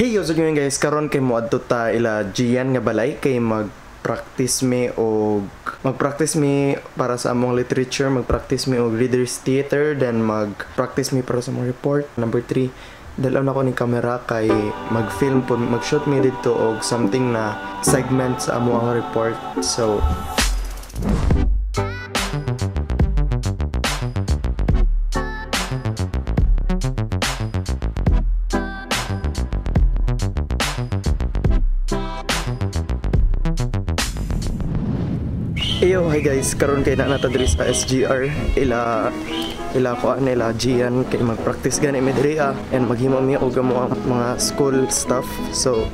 Hey, yo, so yun guys, karon kay mo adto ta ila Gian nga balay kay mag-practice me para sa among literature, mag-practice me og readers theater, then mag-practice me para sa among report. Number 3, dalaw na ko ni camera kay mag-film po, mag-shoot me dito og something na segment sa among report. So hi guys, karon kay na diri sa SGR ila Gian kay mag-practice gani mi diri and maghimo mi og mga school stuff. So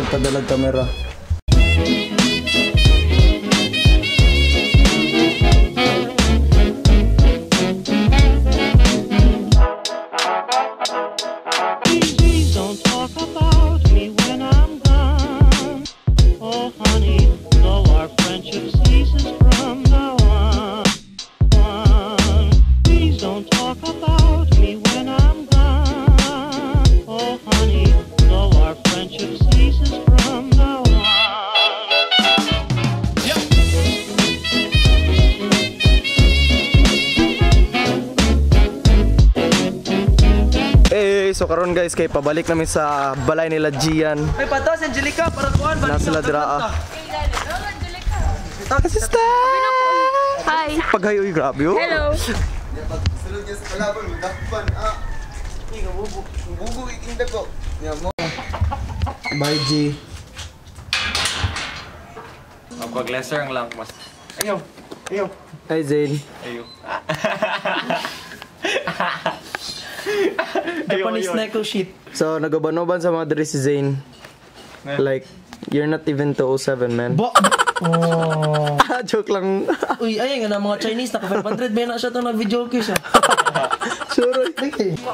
padalag kamera. Don't talk about me when I'm gone. Oh honey, though our friendship ceases from now on. Please don't talk about me when I'm gone. Oh honey, though our friendship ceases from now on. So karon guys kay pabalik namin sa balay nila Gian. Ay patos Angelica para kuan na sila dira. Ah, sister. Hi. Paghayoy grabe yo. Hello. Bye G. Magpag-lesser lang mas. Ayaw. Hi Zayn. Ayaw. Japanese neko shit. So nagabanoban sa mga diri si Zayn. Like you're not even 207 man. Oh. Joke lang. Uy, ayun nga na mga Chinese naka 500 ba na siya to na video cue siya. Sure.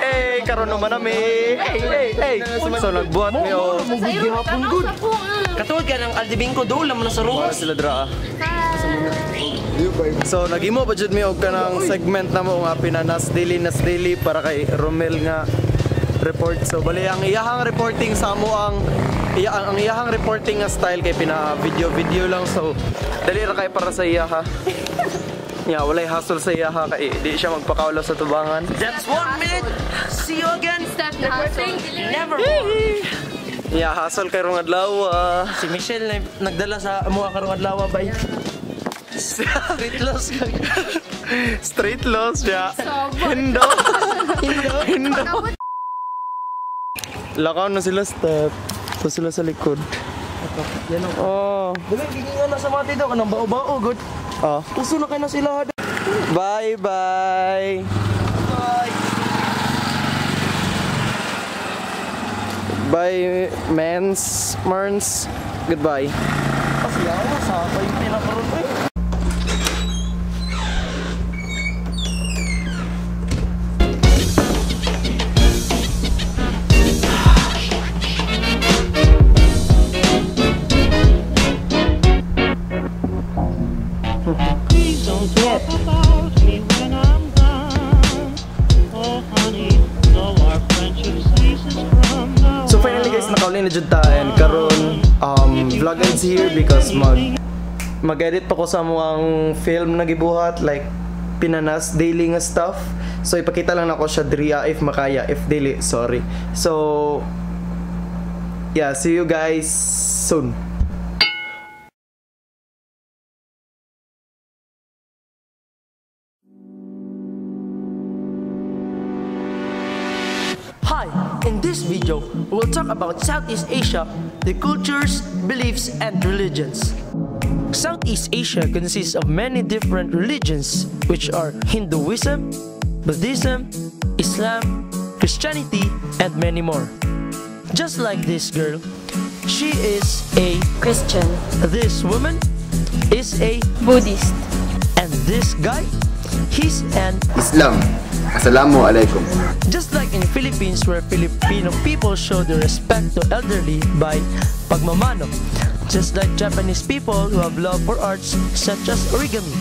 Eh, karon naman nami. Hey. So nagbuhat mi o Video hapon good. Katulad ka ng Aldibingko do lam na sa para ruwas. sila dira. So nagimo pa jud mi og kanang segment na mo nga pinanas daily para kay Romel nga report. So bali ang iyahang reporting sa amo ang iyahang reporting nga style kay pina video lang. So dali ra kay para sa iya ha. Yeah, walay hassle sa iya ha kay di siya magpakawala sa tubangan. That's 1 minute. See you again. Step na hassle. Never. Yeah, hassle kay rong adlaw. Si Michelle na nagdala sa amo karong adlaw bay. Street loss. Straight loss ya. Sobra. Hindo. Lakaw na sila step. So sila sa likod. Yan ang dili gigingan na sa mati daw kanang bao-bao good. Tuso na kay na sila. Bye. Bye. Bye, Merns. Goodbye. Kasi ako sa bay pinakaroon eh. Please don't talk about me when I'm gone. Oh honey, though our friendship ceases from now on. So finally guys, nakauli na jud ta and karon vlog ends here because mag-edit pa ko sa mga film na gibuhat like pinanas daily nga stuff. So ipakita lang nako siya diri if makaya, if dili, sorry. So yeah, see you guys soon. Hi, in this video, we'll talk about Southeast Asia, the cultures, beliefs, and religions. Southeast Asia consists of many different religions, which are Hinduism, Buddhism, Islam, Christianity, and many more. Just like this girl, she is a Christian. This woman is a Buddhist. and this guy his and Islam. Assalamu alaikum. just like in Philippines where Filipino people show their respect to elderly by pagmamano. Just like Japanese people who have love for arts such as origami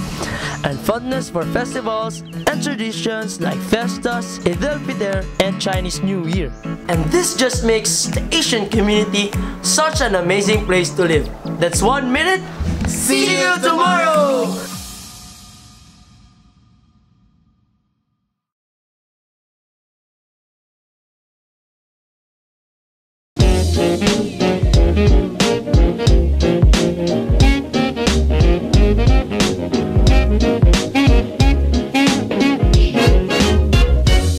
and fondness for festivals and traditions like Festas, Eid al-Fitr, and Chinese New Year. And this just makes the Asian community such an amazing place to live. That's 1 minute. See you tomorrow!